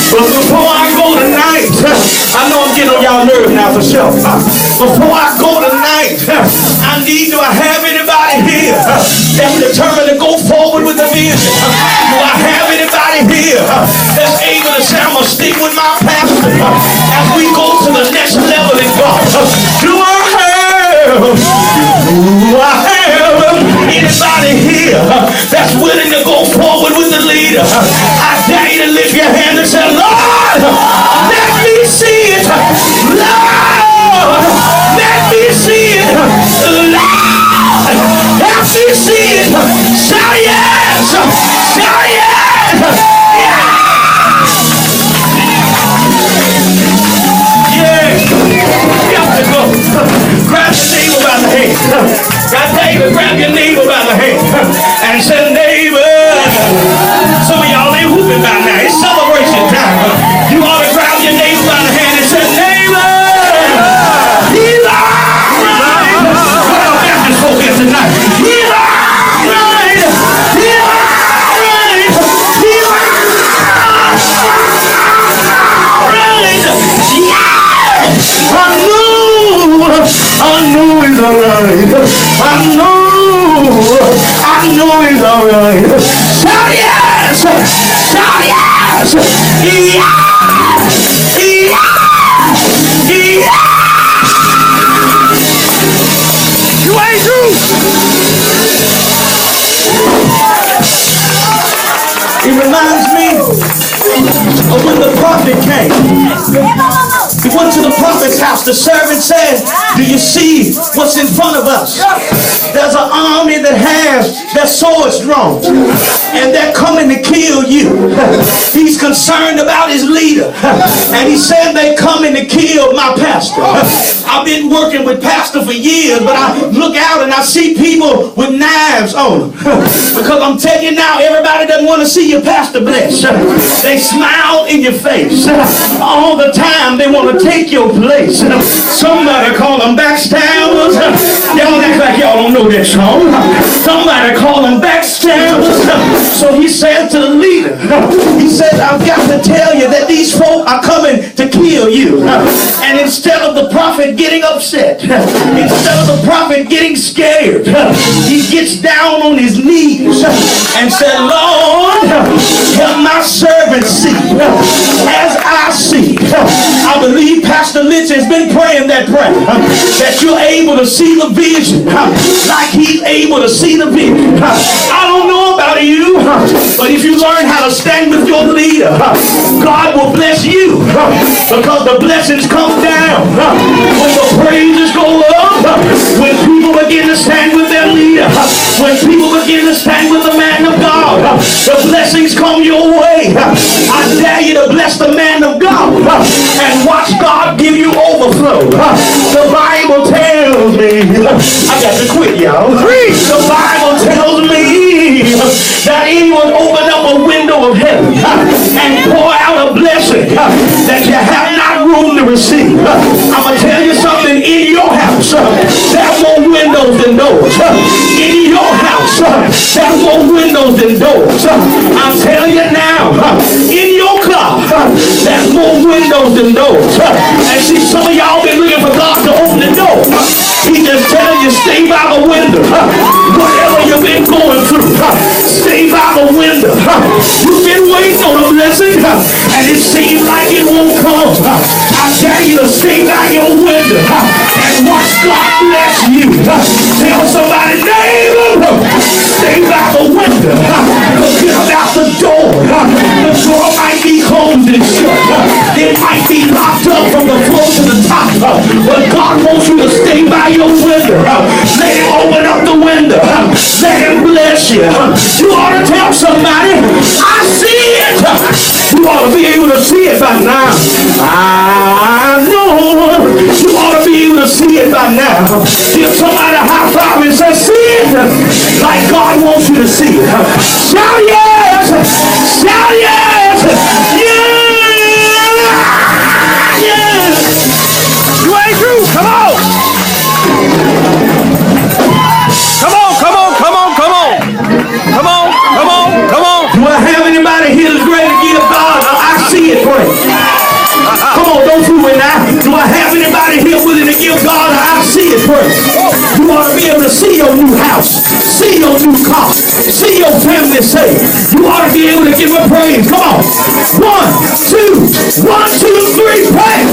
But before I go tonight, I know I'm getting on y'all nerves now for sure. Before I go tonight, I need to have anybody here that's determined to go forward with the vision. Do I have anybody here that's able to say, I'm going to stick with my pastor as we go to the next level in God? Do I have anybody here that's willing to go forward with the leader? I dare you to lift your hand and say, Lord, let me see it. Lord, let me see it. Lord, let me see it. Shout yes. Shout yes. Yeah. You have to go. Grab your neighbor by the hand. God, David, grab your neighbor by the hand and say, neighbor. Some of y'all ain't whooping by now. It's celebration time. You ought to grab your neighbor by the hand and say, neighbor, he's all right. What else Baptist folk here tonight? He's all right. He's all right. He's all right. Yeah. I know he's all right. I know he's all right. Shout yes! Shout yes! Yeah! Yeah! Yeah! You ain't through! It reminds me of when the prophet came. He went to the prophet's house. The servant said, do you see what's in front of us? There's an army that has their swords drawn, and they're coming to kill you. He's concerned about his leader, and he said they're coming to kill my pastor. I've been working with pastor for years, but I look out and I see people with knives on them. Because I'm telling you now, everybody doesn't want to see your pastor blessed. They smile in your face all the time. They want to take your place. Somebody call them backstabbers. Y'all act like y'all don't know that song. Somebody call them backstabbers. So he said to the leader, he said, I've got to tell you that these folk are coming to kill you. And instead of the prophet getting upset, instead of the prophet getting scared, he gets down on his knees and said, Lord, help my servant see as I see. I believe Pastor Lynch has been praying that prayer, that you're able to see the vision like he's able to see the vision. I don't know about you, but if you learn how to stand with your leader, God will bless you, because the blessings come down when the praises go up, when people begin to stand with their leader, when people begin to stand with the man of God, the blessings come your way. I dare you to bless the man of God and watch God give you overflow. The Bible tells me, I got to quit, y'all. The Bible tells me that he will open up a window of heaven and pour out a blessing that you have not room to receive. I'm going to tell you something. In your house, there's more windows than doors. In your house, there's more windows than doors. I'm telling you now, in your car, there's more windows than doors. And see, some of y'all been looking for God to open the door. He just telling you, stay by the window. Whatever you've been going through, stay by the window. You've been waiting on a blessing, and it seems like it won't come. I dare you to stay by your window and watch God bless you. Tell somebody, neighbor, stay by the window. Forget about the door. The door might be closed and shut. It might be locked up from the floor to the top. But God wants you to stay by your window. Let him open up the window. Let him bless you. You ought to tell somebody, I see it. You ought to be able to see it by now. I know. You ought to be able to see it by now. Give somebody a high five and say, see it like God wants you to see it. Shout yes! Shout yes! Yeah! Yeah! You ain't through. Come on! Come on, come on, come on, come on! Come on, come on, come on! Do I pray? Come on, don't do it now. Do I have anybody here willing to give God an I see it praise? You ought to be able to see your new house, see your new car, see your family saved. You ought to be able to give a praise. Come on. 1, 2, 1, 2, 3, praise.